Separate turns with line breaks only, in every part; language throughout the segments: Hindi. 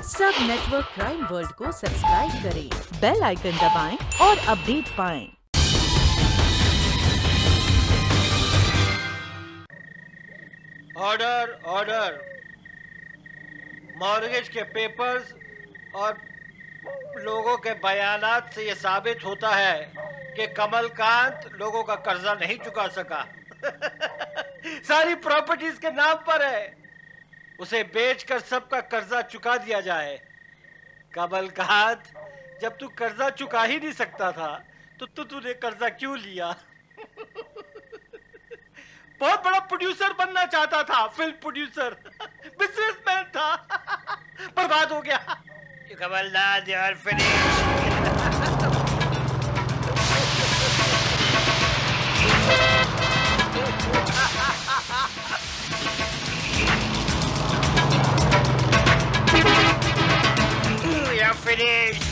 सब नेटवर्क क्राइम वर्ल्ड को सब्सक्राइब करें, बेल आइकन दबाएं और अपडेट पाएं।
Order order. मॉर्गेज के पेपर्स और लोगों के बयानात से ये साबित होता है कि कमलकांत लोगों का कर्जा नहीं चुका सका। सारी प्रॉपर्टीज के नाम पर है, उसे बेचकर सबका कर्जा चुका दिया जाए। कमलकांत, जब तू कर्जा चुका ही नहीं सकता था तो तूने कर्जा क्यों लिया? बहुत बड़ा प्रोड्यूसर बनना चाहता था, फिल्म प्रोड्यूसर, बिजनेसमैन था, बर्बाद हो गया। Kamalnath, you are finished. You're finished.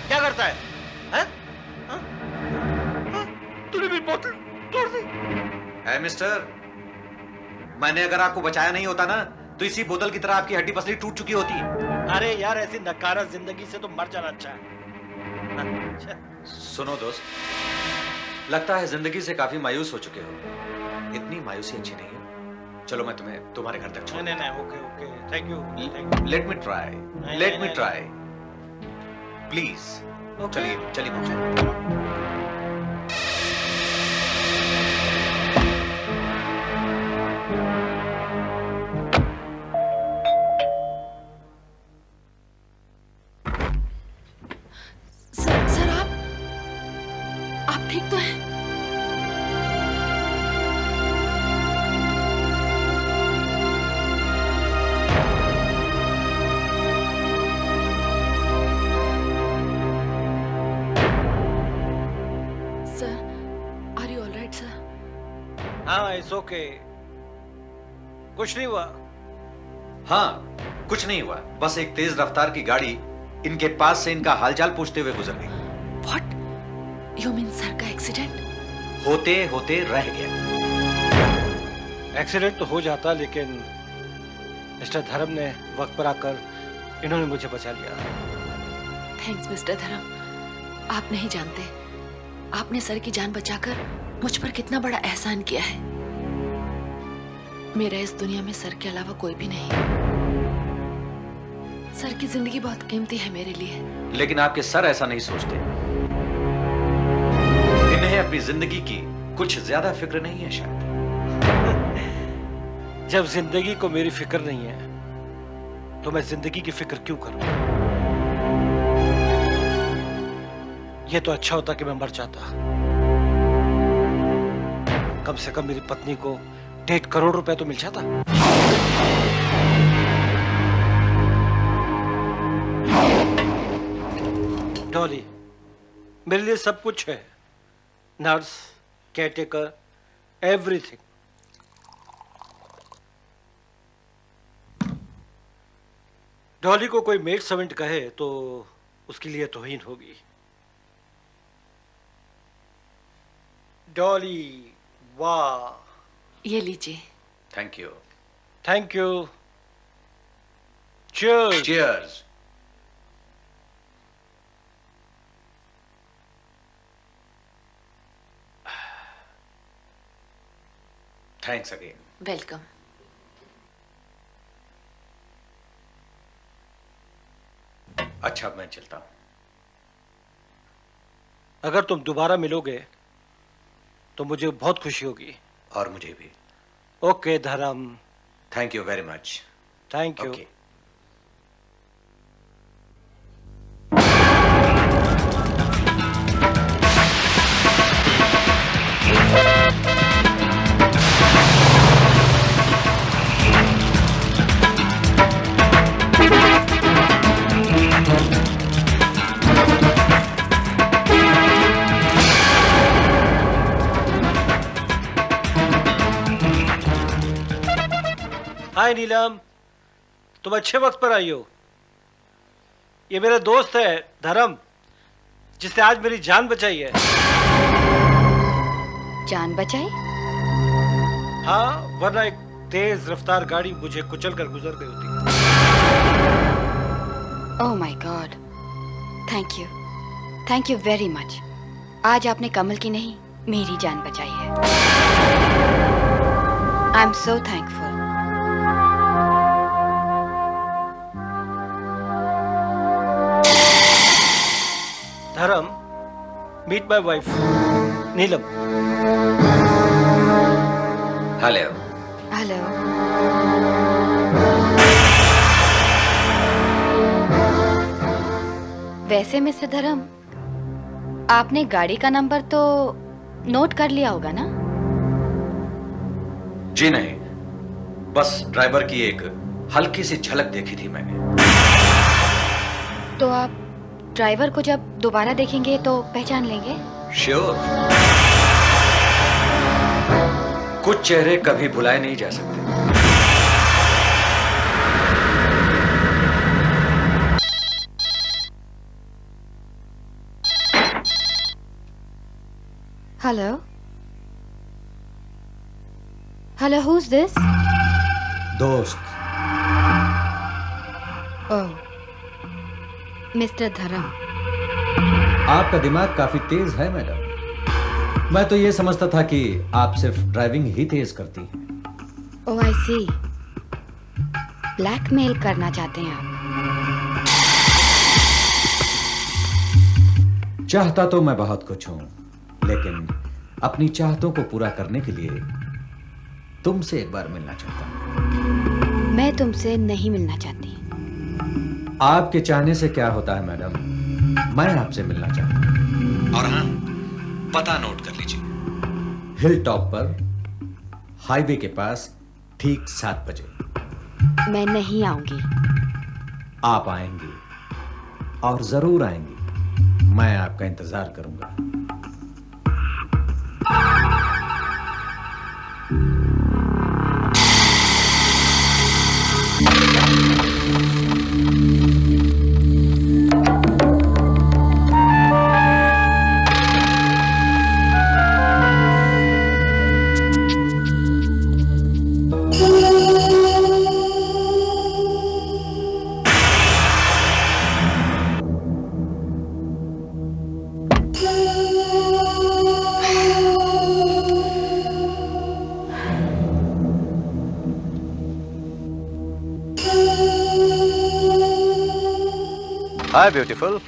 क्या करता है? हैं? तूने मेरी बोतल तोड़ दी।
है मिस्टर, मैंने अगर आपको बचाया नहीं होता ना तो इसी बोतल की तरह आपकी हड्डी पसली टूट चुकी होती।
अरे यार, ऐसी नकारा जिंदगी से तो मर जाना अच्छा है। अच्छा।
सुनो दोस्त, लगता है जिंदगी से काफी मायूस हो चुके हो। इतनी मायूसी अच्छी नहीं है। चलो मैं तुम्हें तुम्हारे घर तक छोड़।
नहीं, okay okay, thank you.
Let me try please. चलिए पहुंचो।
सर आप ठीक तो हैं? Sir, are you alright sir?
हाँ, इट्स ओके, कुछ नहीं हुआ।
हाँ, कुछ नहीं हुआ, बस एक तेज रफ्तार की गाड़ी इनके पास से इनका हालचाल पूछते हुए गुजर गई।
What? You mean सर का एक्सीडेंट?
होते होते रह गया।
एक्सीडेंट तो हो जाता, लेकिन मिस्टर धर्म ने वक्त पर आकर इन्होंने मुझे बचा लिया।
थैंक्स मिस्टर धर्म, आप नहीं जानते आपने सर की जान बचाकर मुझ पर कितना बड़ा एहसान किया है। मेरा इस दुनिया में सर के अलावा कोई भी नहीं। सर की जिंदगी बहुत कीमती है मेरे लिए।
लेकिन आपके सर ऐसा नहीं सोचते। इन्हें अपनी जिंदगी की कुछ ज्यादा फिक्र नहीं है शायद।
जब जिंदगी को मेरी फिक्र नहीं है तो मैं जिंदगी की फिक्र क्यों करूं? यह तो अच्छा होता कि मैं मर जाता। कम से कम मेरी पत्नी को 1.5 करोड़ रुपए तो मिल जाता। डॉली, मेरे लिए सब कुछ है, नर्स, केयरटेकर, एवरीथिंग। डॉली को कोई मेड सर्वेंट कहे तो उसके लिए तौहीन होगी। डॉली, वाह।
ये लीजिए।
Thank you.
Thank you. Cheers.
Cheers. Thanks again.
Welcome.
अच्छा, मैं चलता हूं।
अगर तुम दोबारा मिलोगे तो मुझे बहुत खुशी होगी।
और मुझे भी।
Okay Dharam.
Thank you very much.
Thank you.
Okay.
Hi Neelam, तुम अच्छे वक्त पर आई हो। ये मेरा दोस्त है धर्म, जिसने आज मेरी जान बचाई है।
जान बचाई?
हाँ, वरना एक तेज रफ्तार गाड़ी मुझे कुचल कर गुजर गई होती।
Oh my God, thank you very much. आज आपने कमल की नहीं मेरी जान बचाई है। I am so thankful.
Dharam, meet my wife Neelam.
Hello.
Hello. वैसे मिस्टर धर्म, आपने गाड़ी का नंबर तो नोट कर लिया होगा ना?
जी नहीं, बस ड्राइवर की एक हल्की सी झलक देखी थी मैंने।
तो आप ड्राइवर को जब दोबारा देखेंगे तो पहचान लेंगे?
श्योर। कुछ चेहरे कभी भुलाए नहीं जा सकते।
Hello, who's this?
दोस्त।
ओह, मिस्टर धर्म।
आपका दिमाग काफी तेज है मैडम। मैं तो ये समझता था कि आप सिर्फ ड्राइविंग ही तेज करती हैं।
ओह आई सी, ब्लैकमेल करना चाहते हैं आप?
चाहता तो मैं बहुत कुछ हूं, लेकिन अपनी चाहतों को पूरा करने के लिए तुमसे एक बार मिलना चाहता हूं।
मैं तुमसे नहीं मिलना चाहती।
आपके चाहने से क्या होता है मैडम, मैं आपसे मिलना चाहता हूं। और हाँ, पता नोट कर लीजिए। हिल टॉप पर, हाईवे के पास, ठीक 7 बजे।
मैं नहीं आऊंगी।
आप आएंगी, और जरूर आएंगी। मैं आपका इंतजार करूंगा। हाय ब्यूटीफुल।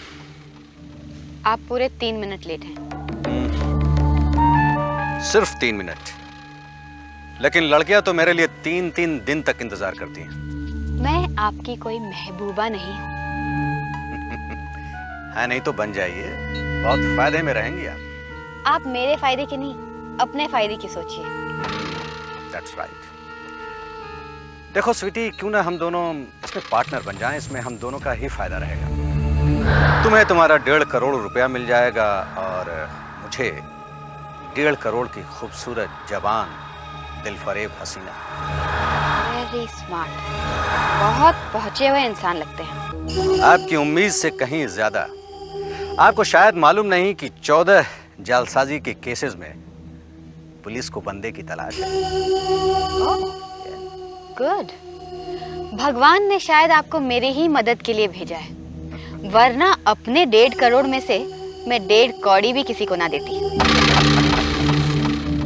आप पूरे 3 मिनट लेट हैं।
सिर्फ 3 मिनट, लेकिन लड़कियां तो मेरे लिए 3-3 दिन तक इंतजार करती हैं।
मैं आपकी कोई महबूबा नहीं हूँ।
है नहीं तो बन जाइए, बहुत फायदे में रहेंगी आप।
आप मेरे फायदे की नहीं, अपने फायदे की सोचिए।
That's right. देखो स्वीटी, क्यों ना हम दोनों इसमें पार्टनर बन जाएं, इसमें हम दोनों का ही फायदा रहेगा। तुम्हें तुम्हारा 1.5 करोड़ रुपया मिल जाएगा, और मुझे 1.5 करोड़ की खूबसूरत जवान दिलफरेब हसीना।
वेरी स्मार्ट, बहुत पहुंचे हुए इंसान लगते हैं।
आपकी उम्मीद से कहीं ज्यादा। आपको शायद मालूम नहीं कि 14 जालसाजी के केसेस में पुलिस को बंदे की तलाश है।
गुड। भगवान ने शायद आपको मेरे ही मदद के लिए भेजा है, वरना अपने 1.5 करोड़ में से मैं 1.5 कौड़ी भी किसी को ना देती।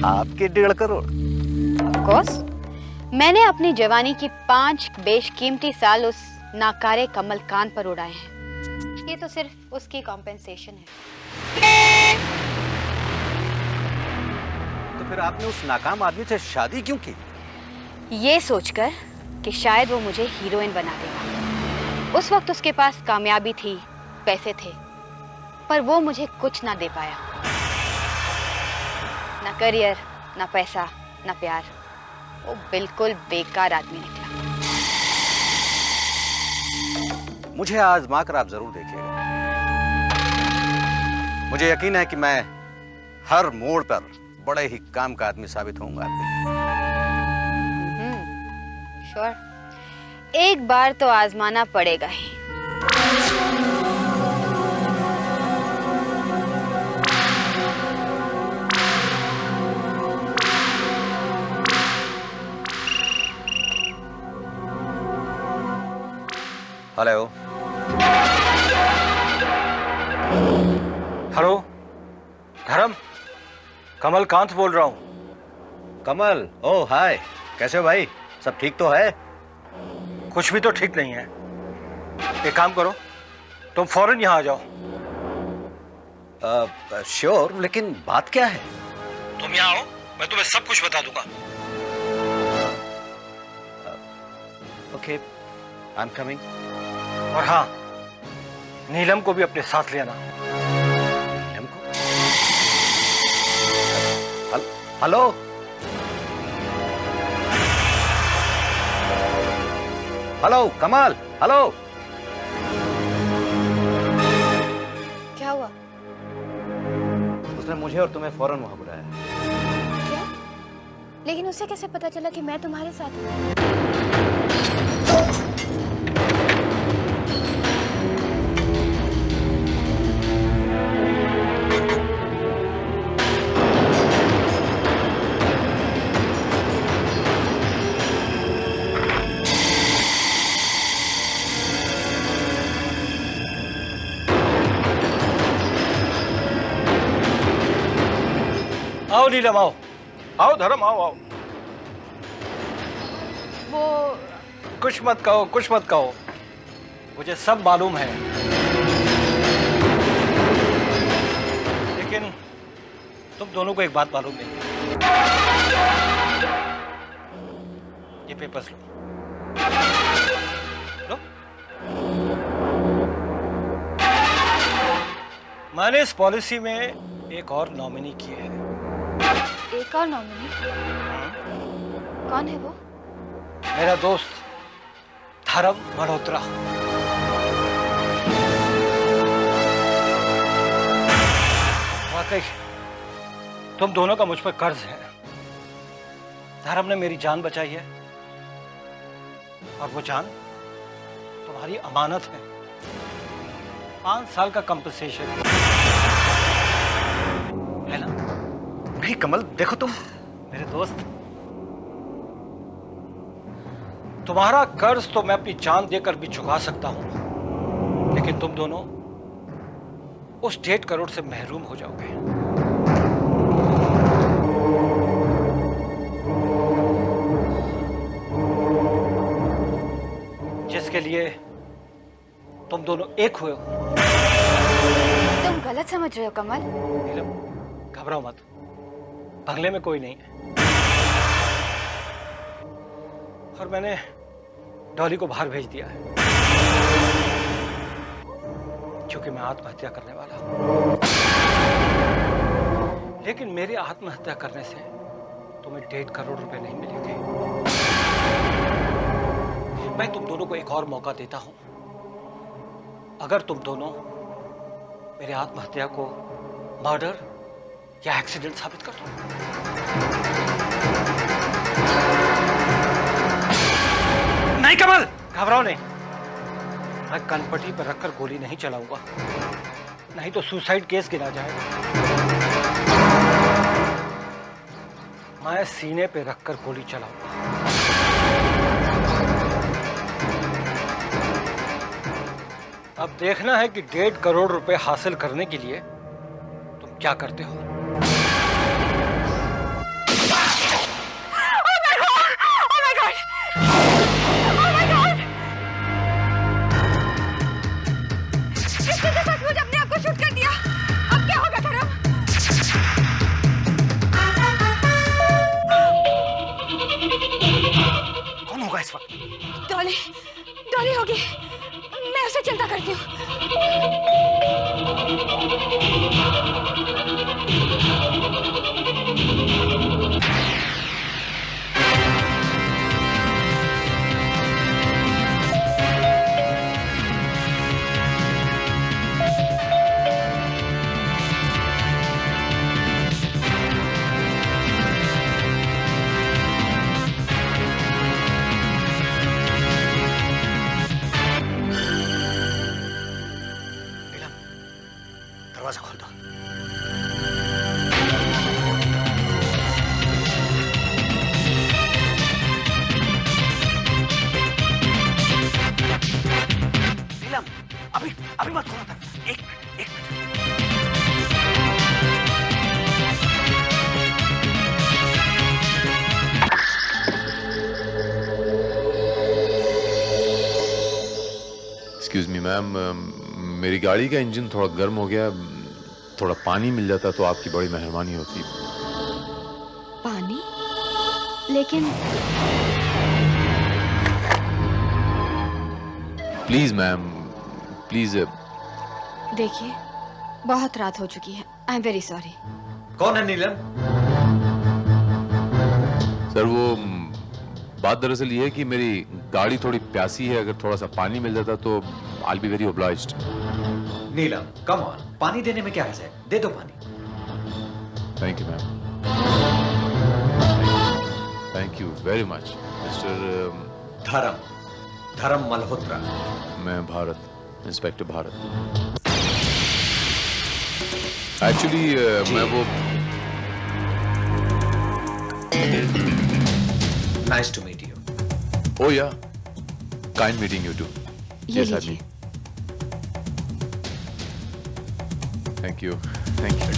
आपके 1.5 करोड़?
Of course, मैंने अपनी जवानी की 5 बेशकीमती साल उस नाकारे कमलकांत पर उड़ाए हैं। ये तो सिर्फ उसकी कॉम्पेंसेशन है।
तो फिर आपने उस नाकाम आदमी से शादी क्यों की?
ये सोचकर कि शायद वो मुझे हीरोइन बना देगा। उस वक्त उसके पास कामयाबी थी, पैसे थे, पर वो मुझे कुछ ना दे पाया। ना करियर, ना पैसा, ना प्यार। वो बिल्कुल बेकार आदमी निकला।
मुझे आजमा कर आप जरूर देखिएगा। मुझे यकीन है कि मैं हर मोड़ पर बड़े ही काम का आदमी साबित होऊंगा आपके।
श्योर, एक बार तो आजमाना पड़ेगा ही।
हेलो।
हेलो धर्म, कमल कांत बोल रहा हूँ।
कमल, ओ हाय, कैसे हो भाई? सब ठीक तो है?
कुछ भी तो ठीक नहीं है। एक काम करो, तुम फौरन यहाँ आ जाओ।
श्योर, लेकिन बात क्या है?
तुम यहाँ आओ, मैं तुम्हें सब कुछ बता दूंगा।
Okay, I am coming.
और हाँ, नीलम को भी अपने साथ ले आना।
नीलम को? हेलो? हेलो कमल, हेलो।
क्या हुआ?
उसने मुझे और तुम्हें फौरन वहां बुलाया।
क्या? लेकिन उसे कैसे पता चला कि मैं तुम्हारे साथ हूँ?
आओ नीलम, आओ आओ धर्म, आओ आओ।
वो
कुछ मत कहो, कुछ मत कहो, मुझे सब मालूम है। लेकिन तुम दोनों को एक बात मालूम नहीं है। ये पेपर्स लो, लो। मैंने इस पॉलिसी में एक और नॉमिनी की है।
एक और नॉमिनी? कौन है वो?
मेरा दोस्त धर्म मल्होत्रा। वाकई तुम दोनों का मुझ पर कर्ज है। धर्म ने मेरी जान बचाई है और वो जान तुम्हारी अमानत है। 5 साल का कंपनसेशन है ना?
नहीं कमल, देखो तुम।
मेरे दोस्त, तुम्हारा कर्ज तो मैं अपनी जान देकर भी चुका सकता हूं, लेकिन तुम दोनों उस 1.5 करोड़ से महरूम हो जाओगे। जिसके लिए तुम दोनों एक हुए हो।
तुम गलत समझ रहे हो कमल।
नीलम, घबराओ मत, बंगले में कोई नहीं है और मैंने डॉली को बाहर भेज दिया है क्योंकि मैं आत्महत्या करने वाला हूं। लेकिन मेरे आत्महत्या करने से तुम्हें 1.5 करोड़ रुपए नहीं मिलेंगे। मैं तुम दोनों को एक और मौका देता हूं। अगर तुम दोनों मेरे आत्महत्या को मर्डर या एक्सीडेंट साबित कर दो। नहीं कमल, घबराओ नहीं। मैं कनपटी पर रखकर गोली नहीं चलाऊंगा, नहीं तो सुसाइड केस गिना जाएगा। मैं सीने पे रखकर गोली चलाऊंगा। अब देखना है कि 1.5 करोड़ रुपए हासिल करने के लिए तुम क्या करते हो। कौन होगा इस वक्त?
डॉली, डॉली होगी। मैं उसे चिंता करती हूँ।
दरवाजा खोल दो।
एक्सक्यूज मी मैम, मेरी गाड़ी का इंजन थोड़ा गर्म हो गया, थोड़ा पानी मिल जाता तो आपकी बड़ी मेहरबानी होती।
पानी? लेकिन
प्लीज मैम, प्लीज।
देखिए, बहुत रात हो चुकी है। I am very sorry.
कौन है नीलम?
सर वो बात दरअसल ये है कि मेरी गाड़ी थोड़ी प्यासी है, अगर थोड़ा सा पानी मिल जाता तो I will be very obliged.
Neelam come on, पानी देने में क्या हर्ज है, दे दो पानी।
Thank you ma'am, thank you very much mister
धर्म मल्होत्रा।
मैं भारत, इंस्पेक्टर भारत। एक्चुअली मैं वो
नाइस टू मीट यू।
ओ या, काइंड मीटिंग यू टू।
ये लीजिए।
Thank you, thank you.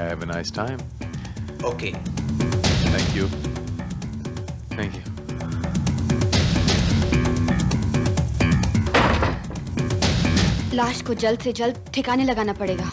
Have a nice time.
Okay,
thank you, thank you.
लाश को जल्द से जल्द ठिकाने लगाना पड़ेगा।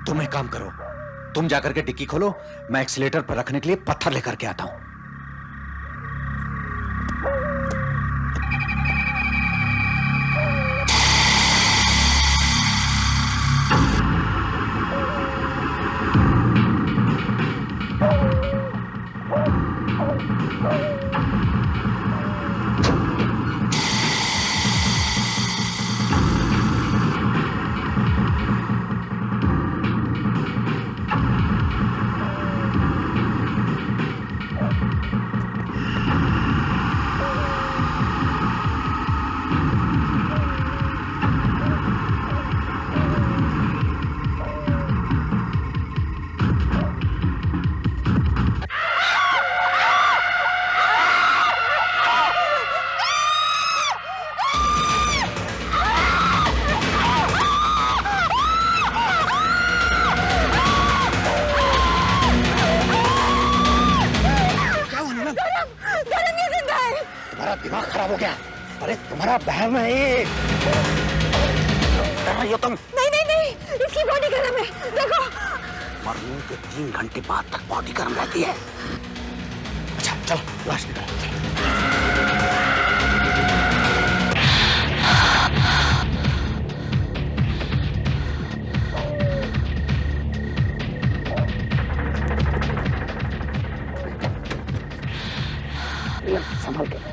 तुम एक काम करो, तुम जाकर के डिक्की खोलो, मैं एक्सीलेटर पर रखने के लिए पत्थर लेकर के आता हूं। दिमाग खराब हो गया। अरे तुम्हारा बहन है ये। कर रही हो तुम?
नहीं नहीं नहीं, इसकी बॉडी गर्म है, देखो।
मरने के 3 घंटे बाद तक बॉडी गर्म रहती है। अच्छा चलो लाश निकालो। संभल के।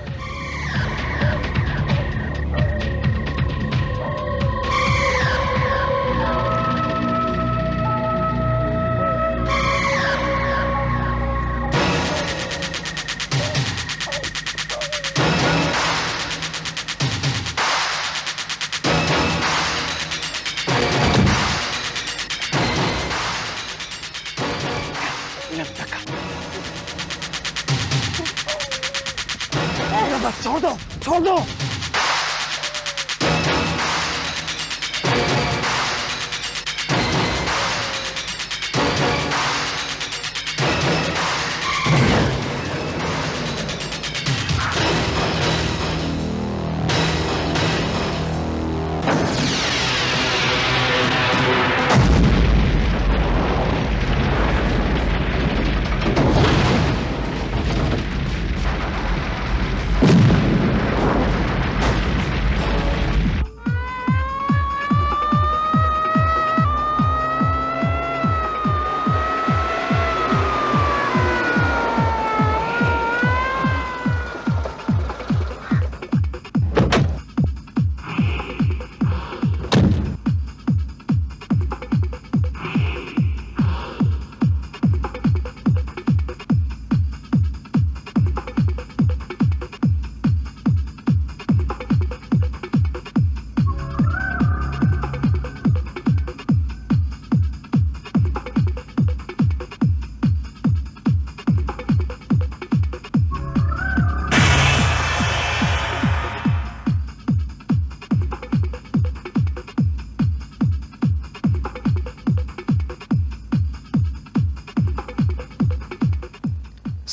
बस छोड़ दो, छोड़ दो।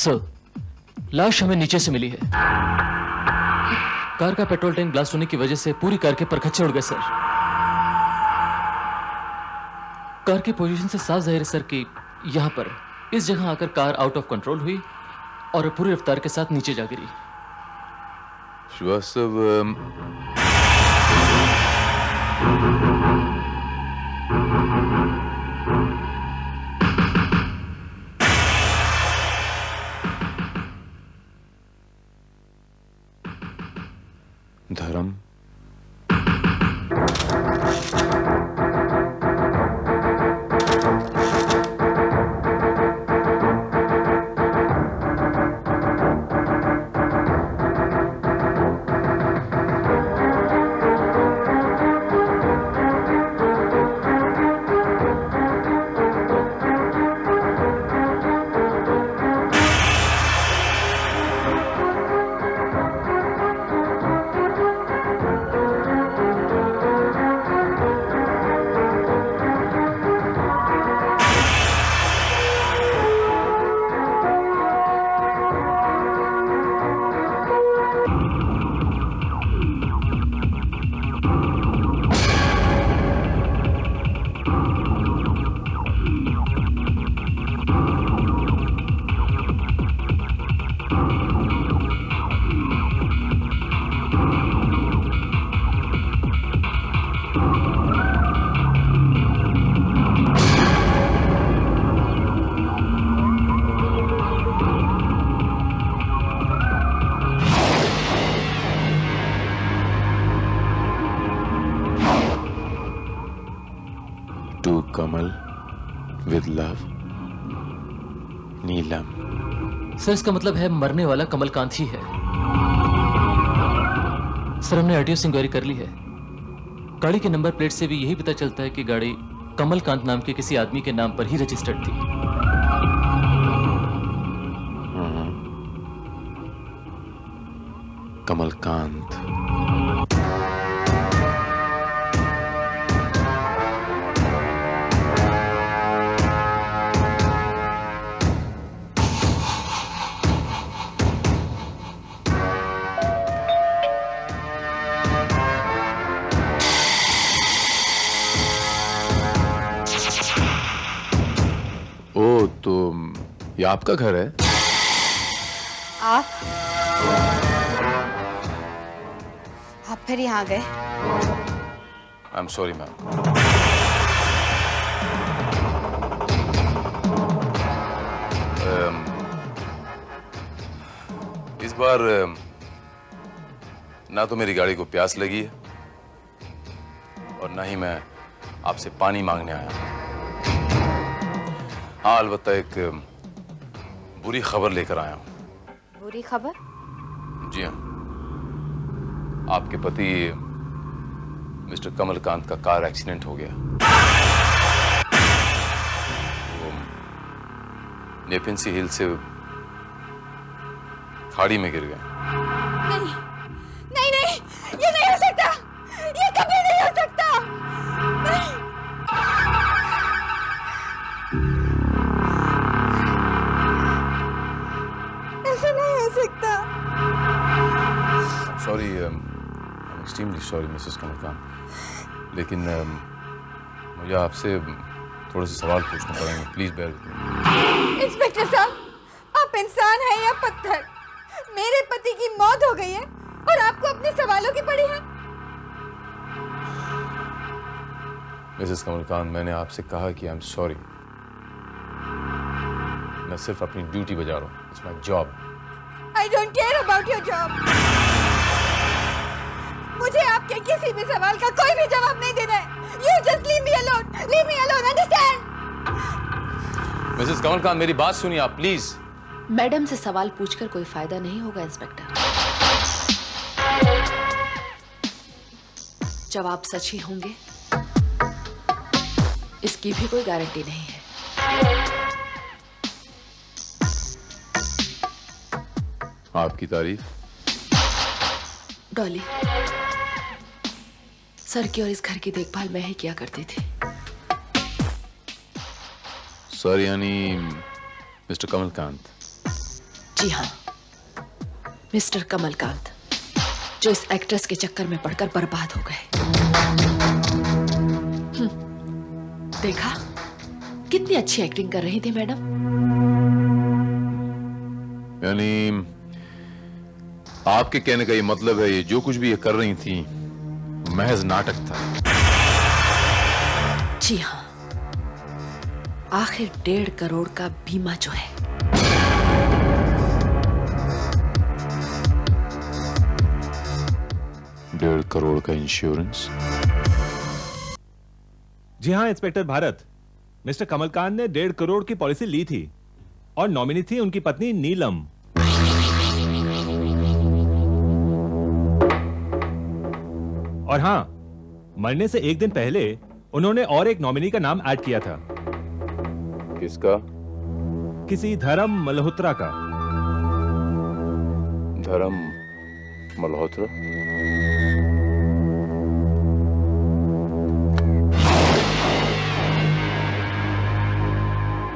सर, लाश हमें नीचे से मिली है। कार का पेट्रोल टैंक ब्लास्ट होने की वजह से पूरी कार के परखच्चे उड़ गए सर। कार की पोजीशन से साफ जाहिर है सर कि यहां पर इस जगह आकर कार आउट ऑफ कंट्रोल हुई और पूरी रफ्तार के साथ नीचे जा गिरी।
Srivastava, Dharam, to Kamal with love, Neelam.
Sir, इसका मतलब है मरने वाला कमलकांत ही है। सर, हमने आरटीओ से इंक्वायरी कर ली है। गाड़ी के नंबर प्लेट से भी यही पता चलता है कि गाड़ी कमलकांत नाम के किसी आदमी के नाम पर ही रजिस्टर्ड थी।
कमलकांत। ओ, तो ये आपका घर है?
आप फिर यहाँ गए?
I am sorry ma'am. इस बार ना तो मेरी गाड़ी को प्यास लगी है और ना ही मैं आपसे पानी मांगने आया हूं। हाँ, अलबत्ता एक बुरी खबर लेकर आया हूं।
बुरी खबर?
जी हाँ, आपके पति मिस्टर कमलकांत का कार एक्सीडेंट हो गया। वो नेपिंसी हिल से खाड़ी में गिर गए।
नहीं, नहीं, नहीं, ये नहीं हो सकता, ये कभी नहीं हो सकता। नहीं। ऐसा नहीं हो सकता।
Sorry, extremely sorry Mrs Kamalkant, लेकिन मुझे आपसे थोड़े से सवाल पूछने पड़ेंगे। Please bear with me.
Inspector साहब, आप इंसान हैं या पत्थर? मेरे पति की मौत हो गई है और आपको अपने सवालों की पड़ी है।
मिसेस कमलकांत, मैंने आपसे कहा कि आई एम सॉरी। मैं सिर्फ अपनी ड्यूटी बजा रहा हूँ। It's my job.
I don't care about your job. मुझे आपके किसी भी सवाल का कोई भी जवाब नहीं देना है। You just leave me alone. Leave me alone. Understand?
Mrs Kamalkant, मेरी बात सुनिए आप प्लीज।
मैडम से सवाल पूछकर कोई फायदा नहीं होगा इंस्पेक्टर। जवाब सच ही होंगे, इसकी भी कोई गारंटी नहीं है।
आपकी तारीफ?
डॉली, सर की और इस घर की देखभाल मैं ही किया करती थी।
सर यानी मिस्टर कमलकांत?
जी हाँ, मिस्टर कमलकांत, जो इस एक्ट्रेस के चक्कर में पड़कर बर्बाद हो गए। देखा कितनी अच्छी एक्टिंग कर रही थी मैडम।
यानी आपके कहने का ये मतलब है, ये जो कुछ भी ये कर रही थी महज नाटक था।
जी हाँ, आखिर 1.5 करोड़ का बीमा जो है,
$1.5 करोड़ का इंश्योरेंस।
जी हाँ इंस्पेक्टर भारत, मिस्टर कमलकांत ने 1.5 करोड़ की पॉलिसी ली थी और नॉमिनी थी उनकी पत्नी नीलम। और हाँ, मरने से एक दिन पहले उन्होंने और एक नॉमिनी का नाम ऐड किया था।
किसका?
किसी धर्म मल्होत्रा का।
धर्म मल्होत्रा?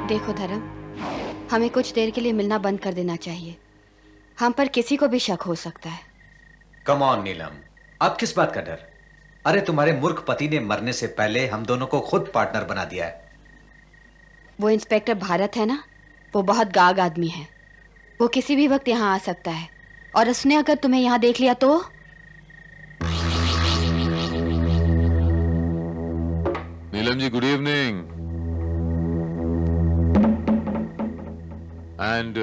देखो धर्म, हमें कुछ देर के लिए मिलना बंद कर देना चाहिए। हम पर किसी को भी शक हो सकता है।
कम ऑन नीलम, अब किस बात का डर? अरे तुम्हारे मूर्ख पति ने मरने से पहले हम दोनों को खुद पार्टनर बना दिया है।
वो इंस्पेक्टर भारत है ना, वो बहुत गाग आदमी है। वो किसी भी वक्त यहाँ आ सकता है, और उसने अगर तुम्हें यहाँ देख लिया तो?
Neelam ji, good evening. And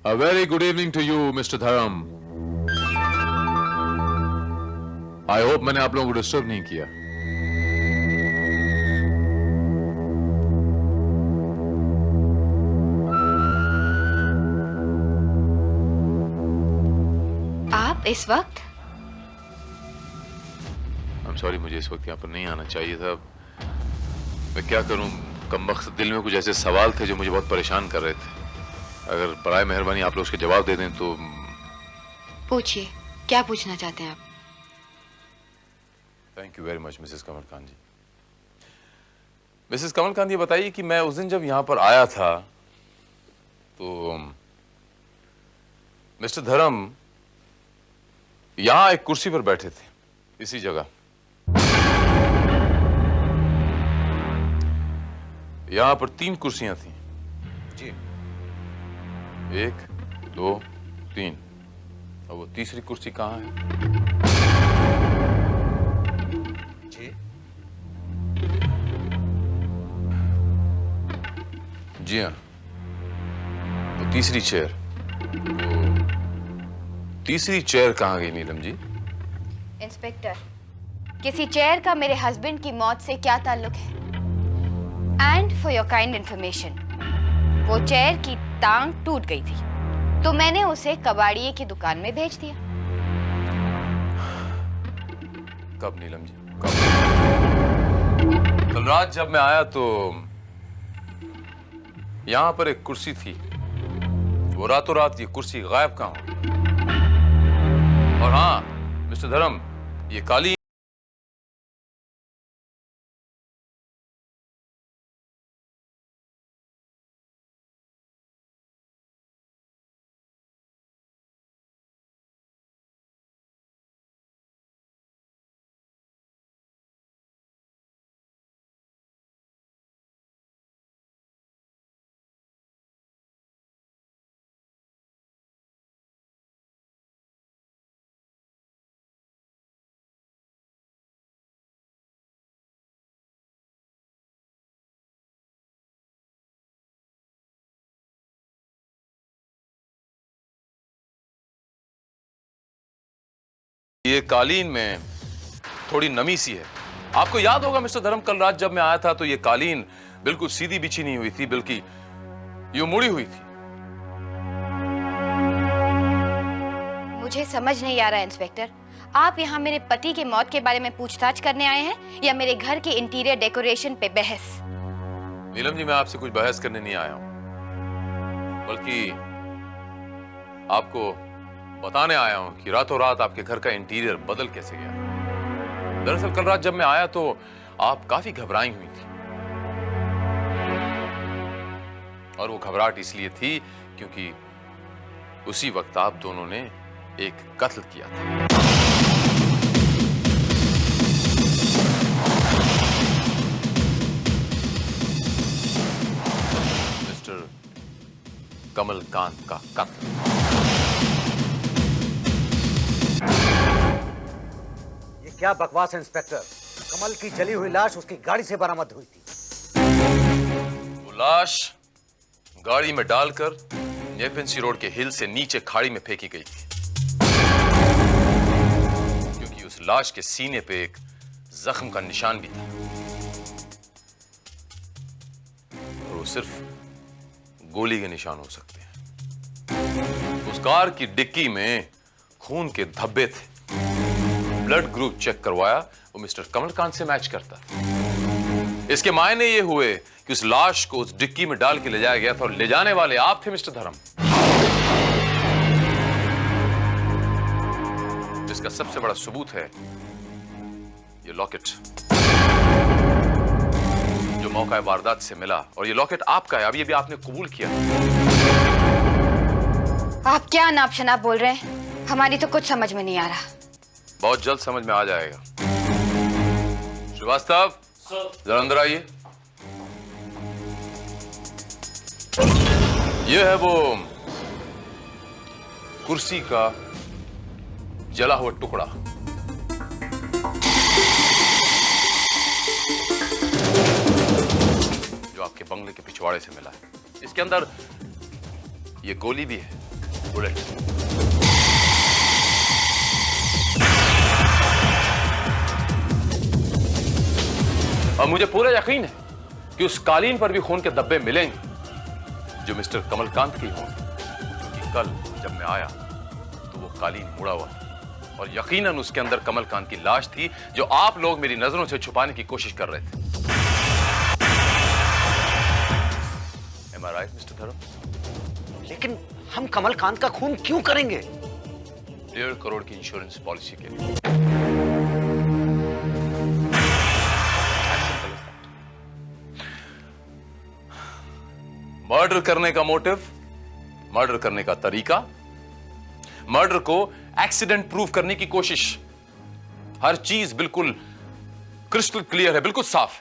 a very good evening to you mister Dharam. I hope मैंने आप लोगों को डिस्टर्ब नहीं किया।
आप इस वक्त?
आई एम सॉरी, मुझे इस वक्त यहाँ पर नहीं आना चाहिए था। मैं क्या करूं, कमबख्त दिल में कुछ ऐसे सवाल थे जो मुझे बहुत परेशान कर रहे थे। अगर बराए मेहरबानी आप लोग उसके जवाब दे दें तो।
पूछिए, क्या पूछना चाहते हैं आप?
Thank you very much Mrs Kamalkant ji. Mrs Kamalkant, ये बताइए कि मैं उस दिन जब यहाँ पर आया था तो मिस्टर धर्म यहाँ एक कुर्सी पर बैठे थे, इसी जगह। यहाँ पर 3 कुर्सियां थी
जी।
1, 2, 3। और वो तीसरी कुर्सी कहाँ है?
जी
जी हाँ, वो तीसरी चेयर। तीसरी चेयर कहाँ गई नीलम जी?
इंस्पेक्टर, किसी चेयर का मेरे हस्बैंड की मौत से क्या ताल्लुक है? And for your kind information, वो चेयर की टांग टूट गई थी, तो मैंने उसे कबाड़िए की दुकान में भेज दिया।
कब नीलम जी, कब? कल रात जब मैं आया तो यहां पर एक कुर्सी थी, वो रातों रात ये कुर्सी गायब कहां हो? और हाँ मिस्टर धर्म, ये काली ये कालीन में थोड़ी नमी सी है। आपको याद होगा मिस्टर धर्म, कल रात जब मैं आया था तो ये कालीन बिल्कुल सीधी बिछी नहीं हुई थी, बल्कि यूं मुड़ी हुई थी।
मुझे समझ नहीं आ रहा इंस्पेक्टर, आप यहाँ मेरे पति की मौत के बारे में पूछताछ करने आए हैं या मेरे घर के इंटीरियर डेकोरेशन पे बहस?
नीलम जी, मैं आपसे कुछ बहस करने नहीं आया हूं, बल्कि आपको बताने आया हूं कि रातों रात आपके घर का इंटीरियर बदल कैसे गया। दरअसल कल रात जब मैं आया तो आप काफी घबराई हुई थी, और वो घबराहट इसलिए थी क्योंकि उसी वक्त आप दोनों ने एक कत्ल किया था। मिस्टर कमलकांत का कत्ल।
ये क्या बकवास है इंस्पेक्टर? कमल की जली हुई लाश उसकी गाड़ी से बरामद हुई थी।
वो लाश गाड़ी में डालकर नेपेंसी रोड के हिल से नीचे खाड़ी में फेंकी गई थी, क्योंकि उस लाश के सीने पे एक जख्म का निशान भी था और वो सिर्फ गोली के निशान हो सकते हैं। उस कार की डिक्की में खून के धब्बे थे। ब्लड ग्रुप चेक करवाया, वो मिस्टर कमलकांत से मैच करता था। इसके मायने ये हुए कि उस लाश को उस डिक्की में डाल के ले जाया गया था और ले जाने वाले आप थे मिस्टर धर्म। इसका सबसे बड़ा सबूत है ये लॉकेट जो मौका वारदात से मिला, और ये लॉकेट आपका है। अब ये भी आपने कबूल किया।
आप क्या नाप शनाप बोल रहे हैं? हमारी तो कुछ समझ में नहीं आ रहा।
बहुत जल्द समझ में आ जाएगा। श्रीवास्तव, जरा अंदर आइए। यह है वो कुर्सी का जला हुआ टुकड़ा जो आपके बंगले के पिछवाड़े से मिला है। इसके अंदर ये गोली भी है, बुलेट। और मुझे पूरा यकीन है कि उस कालीन पर भी खून के धब्बे मिलेंगे जो मिस्टर कमलकांत की होंगे, क्योंकि कल जब मैं आया तो वो कालीन मुड़ा हुआ था और यकीनन उसके अंदर कमलकांत की लाश थी जो आप लोग मेरी नजरों से छुपाने की कोशिश कर रहे थे। Am I right, मिस्टर धर्म?
लेकिन हम कमलकांत का खून क्यों करेंगे?
1.5 करोड़ की इंश्योरेंस पॉलिसी के लिए। मर्डर करने का मोटिव, मर्डर करने का तरीका, मर्डर को एक्सीडेंट प्रूव करने की कोशिश, हर चीज बिल्कुल क्रिस्टल क्लियर है, बिल्कुल साफ है।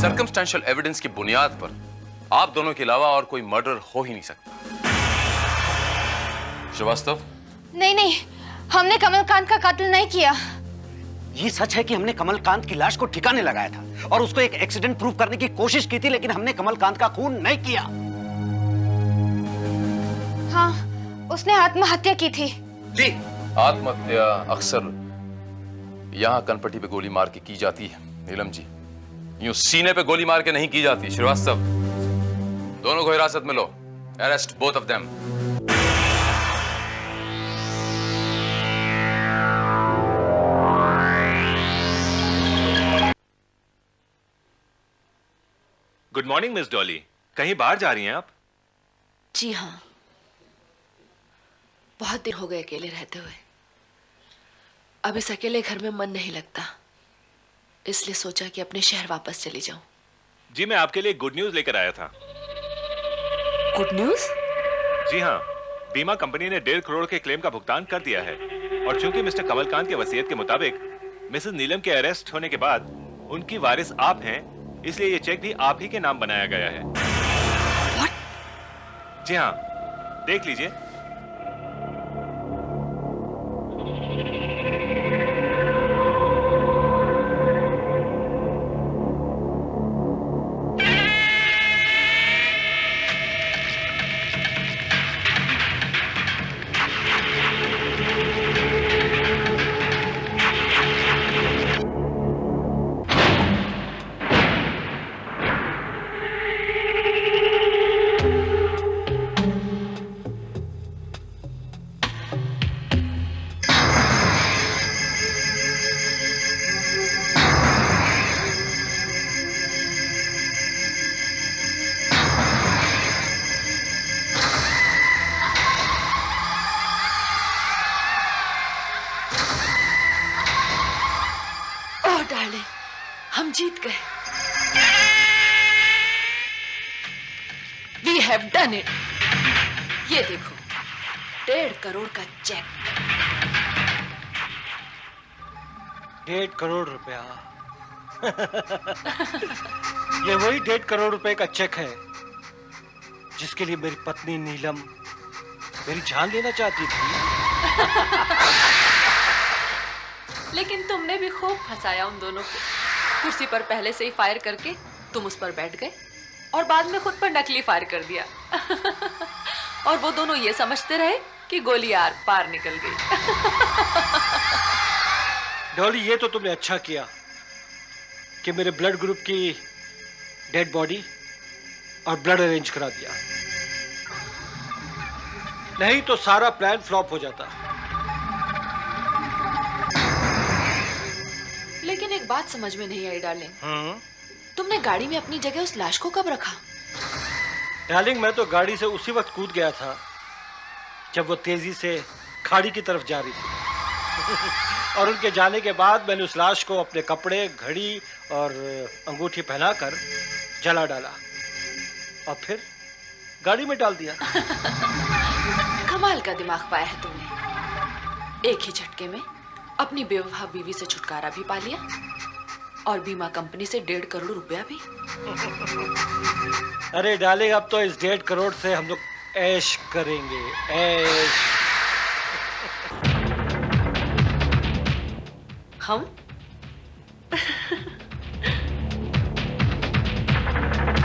सर्कमस्टेंशियल एविडेंस की बुनियाद पर आप दोनों के अलावा और कोई मर्डर हो ही नहीं सकता। श्रीवास्तव?
नहीं नहीं, हमने कमलकांत का कत्ल नहीं किया।
ये सच है कि हमने कमलकांत की लाश को ठिकाने लगाया था और उसको एक एक्सीडेंट प्रूव करने की कोशिश की थी, लेकिन हमने कमलकांत का खून नहीं किया।
हाँ, उसने आत्महत्या की थी।
जी।
आत्महत्या अक्सर यहां कनपट्टी पे गोली मार के की जाती है नीलम जी, यूं सीने पे गोली मार के नहीं की जाती। श्रीवास्तव, दोनों को हिरासत में लो। Arrest both of them.
Good morning miss Dolly, कहीं बाहर जा रही हैं आप?
जी हाँ, बहुत दिन हो गए अकेले रहते हुए। अब इस अकेले घर में मन नहीं लगता, इसलिए सोचा कि अपने शहर वापस चली जाऊं।
जी, मैं आपके लिए गुड न्यूज लेकर आया था।
Good news?
जी हाँ, बीमा कंपनी ने 1.5 करोड़ के क्लेम का भुगतान कर दिया है और चूंकि मिस्टर कमलकांत के वसीयत के मुताबिक मिसेस नीलम के अरेस्ट होने के बाद उनकी वारिस आप हैं, इसलिए ये चेक भी आप ही के नाम बनाया गया है।
What?
जी हाँ, देख लीजिए।
डार्लिंग, हम जीत गए। We have done it. ये देखो, 1.5 करोड़ का चेक।
1.5 करोड़ रुपया। ये वही 1.5 करोड़ रुपए का चेक है जिसके लिए मेरी पत्नी नीलम मेरी जान लेना चाहती थी।
लेकिन तुमने भी खूब फंसाया उन दोनों को। कुर्सी पर पहले से ही फायर करके तुम उस पर बैठ गए और बाद में खुद पर नकली फायर कर दिया। और वो दोनों ये समझते रहे कि गोली आर पार निकल गई।
डॉली, ये तो तुमने अच्छा किया कि मेरे ब्लड ग्रुप की डेड बॉडी और ब्लड अरेंज करा दिया, नहीं तो सारा प्लान फ्लॉप हो जाता।
लेकिन एक बात समझ में नहीं आई डार्लिंग, तुमने गाड़ी में अपनी जगह उस लाश को कब रखा?
डार्लिंग, मैं तो गाड़ी से उसी वक्त कूद गया था जब वो तेजी से खाड़ी की तरफ जा रही थी। और उनके जाने के बाद मैंने उस लाश को अपने कपड़े, घड़ी और अंगूठी पहनाकर जला डाला और फिर गाड़ी में डाल दिया।
कमाल का दिमाग पाया है तुमने। एक ही झटके में अपनी बेवफा बीवी से छुटकारा भी पा लिया और बीमा कंपनी से 1.5 करोड़ रुपया भी।
अरे डार्लिंग, अब तो इस 1.5 करोड़ से हम लोग ऐश करेंगे, ऐश।
हम?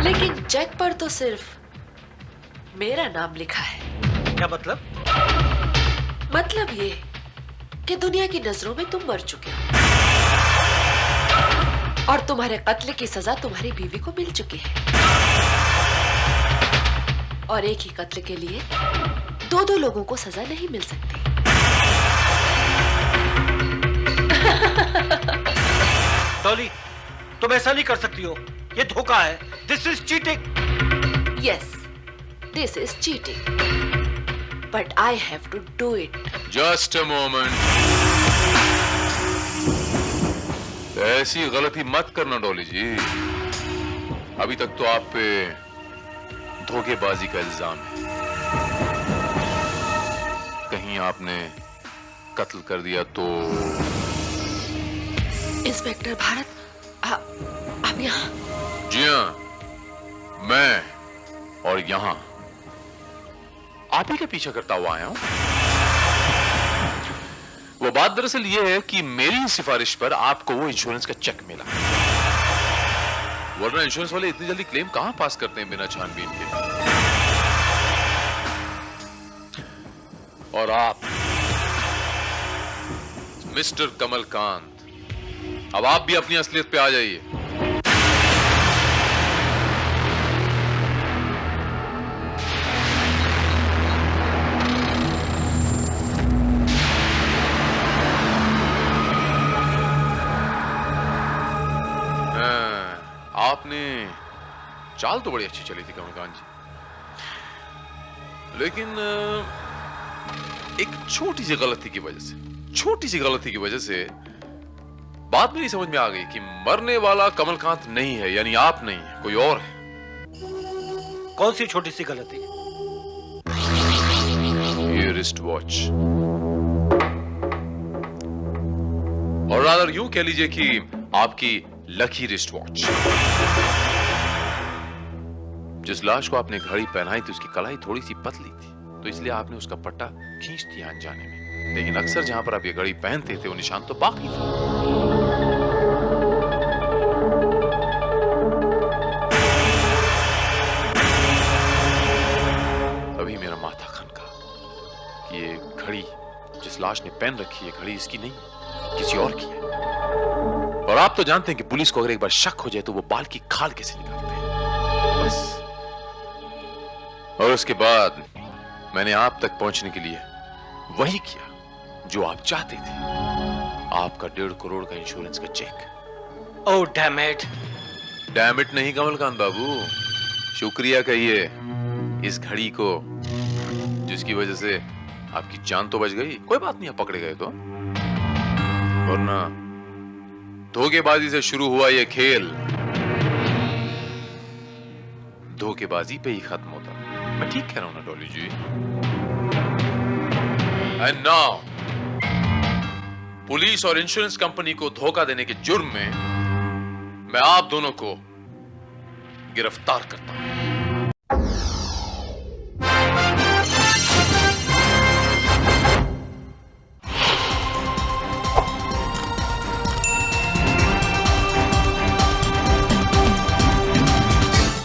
लेकिन चेक पर तो सिर्फ मेरा नाम लिखा है।
क्या मतलब?
मतलब ये कि दुनिया की नजरों में तुम मर चुके हो और तुम्हारे कत्ल की सजा तुम्हारी बीवी को मिल चुकी है। और एक ही कत्ल के लिए 2 लोगों को सजा नहीं मिल सकती।
डॉली, तुम ऐसा नहीं कर सकती हो, ये धोखा है। This is cheating.
Yes, this is cheating, but I have to do it.
Just a moment. ऐसी गलती मत करना डॉली जी। अभी तक तो आप पे धोखेबाजी का इल्जाम है। कहीं आपने कत्ल कर दिया तो?
इंस्पेक्टर भारत, आप यहाँ?
जी हाँ, मैं और यहाँ आप ही का पीछा करता हुआ आया हूं। वो बात दरअसल ये है कि मेरी सिफारिश पर आपको वो इंश्योरेंस का चेक मिला, वरना इंश्योरेंस वाले इतनी जल्दी क्लेम कहां पास करते हैं बिना छानबीन के। और आप मिस्टर कमलकांत, अब आप भी अपनी असलियत पे आ जाइए। आपने चाल तो बड़ी अच्छी चली थी कमलकांत जी, लेकिन एक छोटी सी गलती की वजह से बात मेरी समझ में आ गई कि मरने वाला कमलकांत नहीं है, यानी आप नहीं है, कोई और है।
कौन सी छोटी सी गलती?
ये रिस्ट वॉच, और रादर यूं कह लीजिए कि आपकी लकी रिस्ट वॉच। जिस लाश को आपने घड़ी पहनाई थी उसकी कलाई थोड़ी सी पतली थी, तो इसलिए आपने उसका पट्टा खींच दिया अनजाने में, लेकिन अक्सर जहां पर आप ये घड़ी पहनते थे वो निशान तो बाकी थे। तभी मेरा माथा खनका कि ये घड़ी जिस लाश ने पहन रखी है, घड़ी इसकी नहीं, किसी और की है। और आप तो जानते हैं कि पुलिस को अगर एक बार शक हो जाए तो वो बाल की खाल कैसे निकालते हैं। बस। और उसके बाद मैंने आप तक पहुंचने के लिए वही किया जो आप चाहते थे, आपका 1.5 करोड़ का इंश्योरेंस का cheque.
Oh damn it.
Damn it नहीं कमलकांत बाबू, शुक्रिया कहिए इस घड़ी को जिसकी वजह से आपकी जान तो बच गई। कोई बात नहीं, आप पकड़े गए तो, वरना धोखेबाजी से शुरू हुआ ये खेल धोखेबाजी पे ही खत्म होता। मैं ठीक कह रहा हूं ना डॉली जी? एंड नाउ पुलिस और इंश्योरेंस कंपनी को धोखा देने के जुर्म में मैं आप दोनों को गिरफ्तार करता हूं।